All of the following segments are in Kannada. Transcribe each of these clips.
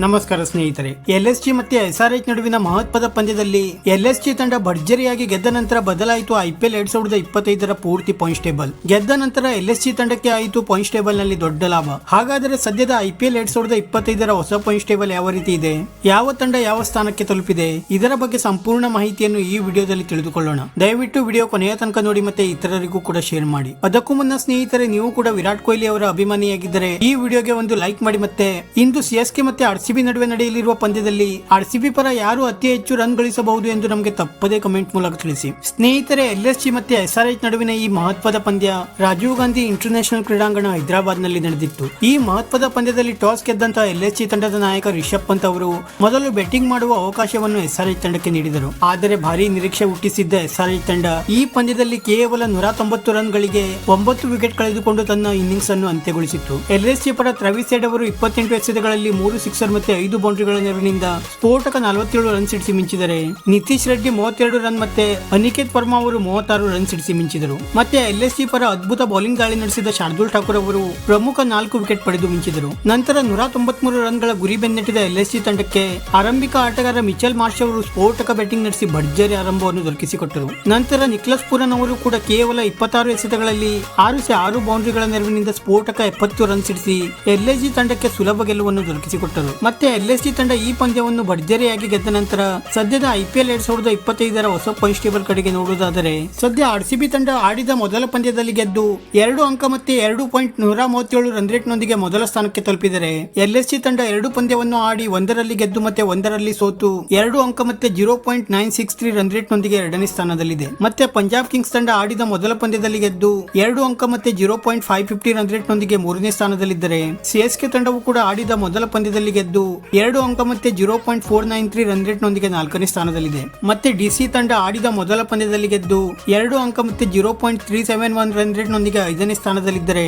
ನಮಸ್ಕಾರ ಸ್ನೇಹಿತರೆ. LSG ಮತ್ತೆ SRH ನಡುವಿನ ಮಹತ್ವದ ಪಂದ್ಯದಲ್ಲಿ LSG ತಂಡ ಭರ್ಜರಿಯಾಗಿ ಗೆದ್ದ ನಂತರ ಬದಲಾಯಿತು IPL 2025ರ ಪೂರ್ತಿ ಪಾಯಿಂಟ್ಸ್ ಟೇಬಲ್. ಗೆದ್ದ ನಂತರ LSG ತಂಡಕ್ಕೆ ಆಯಿತು ಪಾಯಿಂಟ್ಸ್ ಟೇಬಲ್ ನಲ್ಲಿ ದೊಡ್ಡ ಲಾಭ. ಹಾಗಾದರೆ ಸದ್ಯದ IPL 2025ರ ಹೊಸ ಪಾಯಿಂಟ್ಸ್ ಟೇಬಲ್ ಯಾವ ರೀತಿ ಇದೆ, ಯಾವ ತಂಡ ಯಾವ ಸ್ಥಾನಕ್ಕೆ ತಲುಪಿದೆ, ಇದರ ಬಗ್ಗೆ ಸಂಪೂರ್ಣ ಮಾಹಿತಿಯನ್ನು ಈ ವಿಡಿಯೋದಲ್ಲಿ ತಿಳಿದುಕೊಳ್ಳೋಣ. ದಯವಿಟ್ಟು ವಿಡಿಯೋ ಕೊನೆಯ ತನಕ ನೋಡಿ ಮತ್ತೆ ಇತರರಿಗೂ ಕೂಡ ಶೇರ್ ಮಾಡಿ. ಅದಕ್ಕೂ ಮುನ್ನ ಸ್ನೇಹಿತರೆ, ನೀವು ಕೂಡ ವಿರಾಟ್ ಕೊಹ್ಲಿ ಅವರ ಅಭಿಮಾನಿಯಾಗಿದ್ದರೆ ಈ ವಿಡಿಯೋಗೆ ಒಂದು ಲೈಕ್ ಮಾಡಿ. ಮತ್ತೆ ಇಂದು CSK ಮತ್ತೆ RCB ನಡುವೆ ನಡೆಯಲಿರುವ ಪಂದ್ಯದಲ್ಲಿ RCB ಪರ ಯಾರು ಅತಿ ಹೆಚ್ಚು ರನ್ ಗಳಿಸಬಹುದು ಎಂದು ನಮಗೆ ತಪ್ಪದೇ ಕಮೆಂಟ್ ಮೂಲಕ ತಿಳಿಸಿ. ಸ್ನೇಹಿತರೆ, LSG ಮತ್ತೆ SRH ನಡುವಿನ ಈ ಮಹತ್ವದ ಪಂದ್ಯ ರಾಜೀವ್ ಗಾಂಧಿ ಇಂಟರ್ನ್ಯಾಷನಲ್ ಕ್ರೀಡಾಂಗಣ ಹೈದರಾಬಾದ್ ನಲ್ಲಿ ನಡೆದಿತ್ತು. ಈ ಮಹತ್ವದ ಪಂದ್ಯದಲ್ಲಿ ಟಾಸ್ ಗೆದ್ದಂತಹ LSG ತಂಡದ ನಾಯಕ ರಿಷಬ್ ಪಂತ್ ಅವರು ಮೊದಲು ಬ್ಯಾಟಿಂಗ್ ಮಾಡುವ ಅವಕಾಶವನ್ನು SRH ತಂಡಕ್ಕೆ ನೀಡಿದರು. ಆದರೆ ಭಾರಿ ನಿರೀಕ್ಷೆ ಹುಟ್ಟಿಸಿದ್ದ SRH ತಂಡ ಈ ಪಂದ್ಯದಲ್ಲಿ ಕೇವಲ 190 ರನ್ ಗಳಿಗೆ 9 ವಿಕೆಟ್ ಕಳೆದುಕೊಂಡು ತನ್ನ ಇನ್ನಿಂಗ್ಸ್ ಅನ್ನು ಅಂತ್ಯಗೊಳಿಸಿತ್ತು. LSG ಪರ ಟ್ರಾವಿಸ್ ಹೆಡ್ ಅವರು 28 ಎಸೆತಗಳಲ್ಲಿ 3 ಸಿಕ್ಸರ್ ಮತ್ತೆ 5 ಬೌಂಡ್ರಿಗಳ ನೆರವಿನಿಂದ ಸ್ಫೋಟಕ 47 ರನ್ ಸಿಡಿಸಿ ಮಿಂಚಿದರೆ, ನಿತೀಶ್ ರೆಡ್ಡಿ 32 ರನ್ ಮತ್ತೆ ಅನಿಕೇತ್ ವರ್ಮಾ ಅವರು 36 ರನ್ ಸಿಡಿಸಿ ಮಿಂಚಿದರು. ಮತ್ತೆ LSG ಪರ ಅದ್ಭುತ ಬೌಲಿಂಗ್ ದಾಳಿ ನಡೆಸಿದ ಶಾರ್ದೂಲ್ ಠಾಕೂರ್ ಅವರು ಪ್ರಮುಖ 4 ವಿಕೆಟ್ ಪಡೆದು ಮಿಂಚಿದರು. ನಂತರ 193 ರನ್ಗಳ ಗುರಿ ಬೆನ್ನಟ್ಟಿದ LSG ತಂಡಕ್ಕೆ ಆರಂಭಿಕ ಆಟಗಾರ ಮಿಚೆಲ್ ಮಾರ್ಷ್ ಅವರು ಸ್ಫೋಟಕ ಬ್ಯಾಟಿಂಗ್ ನಡೆಸಿ ಭರ್ಜರಿ ಆರಂಭವನ್ನು ದೊರಕಿಸಿಕೊಟ್ಟರು. ನಂತರ ನಿಕ್ಲಸ್ ಪೂರನ್ ಅವರು ಕೂಡ ಕೇವಲ 26 ಎಸೆತಗಳಲ್ಲಿ 6 ಬೌಂಡ್ರಿಗಳ ನೆರವಿನಿಂದ ಸ್ಫೋಟಕ 70 ರನ್ ಸಿಡಿಸಿ LSG ತಂಡಕ್ಕೆ ಸುಲಭ ಗೆಲುವನ್ನು ದೊರಕಿಸಿಕೊಟ್ಟರು. ಮತ್ತೆ LSG ತಂಡ ಈ ಪಂದ್ಯವನ್ನು ಭರ್ಜರಿಯಾಗಿ ಗೆದ್ದ ನಂತರ ಸದ್ಯದ IPL 2025ರ ಹೊಸ ಪಾಯಿಂಟ್ಸ್ ಟೇಬಲ್ ಕಡೆಗೆ ನೋಡುವುದಾದರೆ, ಸದ್ಯ RCB ತಂಡ ಆಡಿದ ಮೊದಲ ಪಂದ್ಯದಲ್ಲಿ ಗೆದ್ದು 2 ಅಂಕ ಮತ್ತೆ 2.137 ರನ್ ರೇಟ್ ನೊಂದಿಗೆ ಮೊದಲ ಸ್ಥಾನಕ್ಕೆ ತಲುಪಿದರೆ, LSG ತಂಡ 2 ಪಂದ್ಯವನ್ನು ಆಡಿ 1ರಲ್ಲಿ ಗೆದ್ದು ಮತ್ತೆ 1ರಲ್ಲಿ ಸೋತು 2 ಅಂಕ ಮತ್ತೆ 0.963 ರನ್ ರೇಟ್ ನೊಂದಿಗೆ 2ನೇ ಸ್ಥಾನದಲ್ಲಿದೆ. ಮತ್ತೆ ಪಂಜಾಬ್ ಕಿಂಗ್ಸ್ ತಂಡ ಆಡಿದ ಮೊದಲ ಪಂದ್ಯದಲ್ಲಿ ಗೆದ್ದು 2 ಅಂಕ ಮತ್ತೆ 0.550 ರನ್ ರೇಟ್ ನೊಂದಿಗೆ 3ನೇ ಸ್ಥಾನದಲ್ಲಿದ್ದರೆ, CSK ತಂಡವು ಕೂಡ ಆಡಿದ ಮೊದಲ ಪಂದ್ಯದಲ್ಲಿ ಗೆದ್ದು 2 ಅಂಕ ಮತ್ತೆ 0.493 ರನ್ ರೇಟ್ ನೊಂದಿಗೆ 4ನೇ ಸ್ಥಾನದಲ್ಲಿದೆ. ಮತ್ತೆ DC ತಂಡ ಆಡಿದ ಮೊದಲ ಪಂದ್ಯದಲ್ಲಿ ಗೆದ್ದು 2 ಅಂಕ ಮತ್ತೆ 0.371 ರನ್ ರೇಟ್ ನೊಂದಿಗೆ 5ನೇ ಸ್ಥಾನದಲ್ಲಿದ್ದರೆ,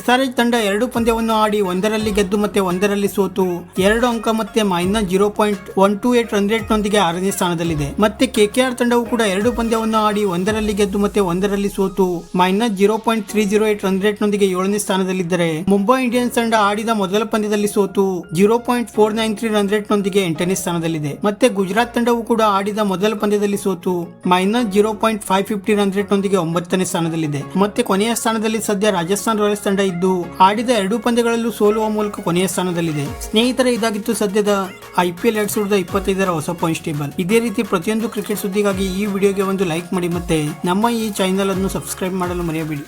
SRH ತಂಡ 2 ಪಂದ್ಯವನ್ನು ಆಡಿ 1ರಲ್ಲಿ ಗೆದ್ದು ಮತ್ತೆ 1ರಲ್ಲಿ ಸೋತು 2 ಅಂಕ ಮತ್ತೆ -0.128 ರನ್ ರೇಟ್ ನೊಂದಿಗೆ 6ನೇ ಸ್ಥಾನದಲ್ಲಿದೆ. ಮತ್ತೆ KKR ತಂಡವು ಕೂಡ 2 ಪಂದ್ಯವನ್ನು ಆಡಿ 1ರಲ್ಲಿ ಗೆದ್ದು ಮತ್ತೆ 1ರಲ್ಲಿ ಸೋತು -0.308 ರನ್ ರೇಟ್ ನೊಂದಿಗೆ 7ನೇ ಸ್ಥಾನದಲ್ಲಿದ್ದರೆ, ಮುಂಬೈ ಇಂಡಿಯನ್ಸ್ ತಂಡ ಆಡಿದ ಮೊದಲ ಪಂದ್ಯದಲ್ಲಿ ಸೋತು 0.493 ರನ್ ರೇಟ್ ನೊಂದಿಗೆ 8ನೇ ಸ್ಥಾನದಲ್ಲಿದೆ. ಮತ್ತೆ ಗುಜರಾತ್ ತಂಡವು ಕೂಡ ಆಡಿದ ಮೊದಲ ಪಂದ್ಯದಲ್ಲಿ ಸೋತು -0.550 ರನ್ ರೇಟ್ ನೊಂದಿಗೆ 9ನೇ ಸ್ಥಾನದಲ್ಲಿದೆ. ಮತ್ತೆ ಕೊನೆಯ ಸ್ಥಾನದಲ್ಲಿ ಸದ್ಯ ರಾಜಸ್ಥಾನ್ ರಾಯಲ್ಸ್ ತಂಡ ಇದ್ದು ಆಡಿದ 2 ಪಂದ್ಯಗಳಲ್ಲೂ ಸೋಲುವ ಮೂಲಕ ಕೊನೆಯ ಸ್ಥಾನದಲ್ಲಿದೆ. ಸ್ನೇಹಿತರೆ, ಇದಾಗಿತ್ತು ಸದ್ಯದ IPL 2025ರ ಹೊಸ ಪಾಯಿಂಟ್ಸ್ ಟೇಬಲ್. ಇದೇ ರೀತಿ ಪ್ರತಿಯೊಂದು ಕ್ರಿಕೆಟ್ ಸುದ್ದಿಗಾಗಿ ಈ ವಿಡಿಯೋಗೆ ಒಂದು ಲೈಕ್ ಮಾಡಿ ಮತ್ತೆ ನಮ್ಮ ಈ ಚಾನೆಲ್ ಅನ್ನು ಸಬ್ಸ್ಕ್ರೈಬ್ ಮಾಡಲು ಮರೆಯಬೇಡಿ.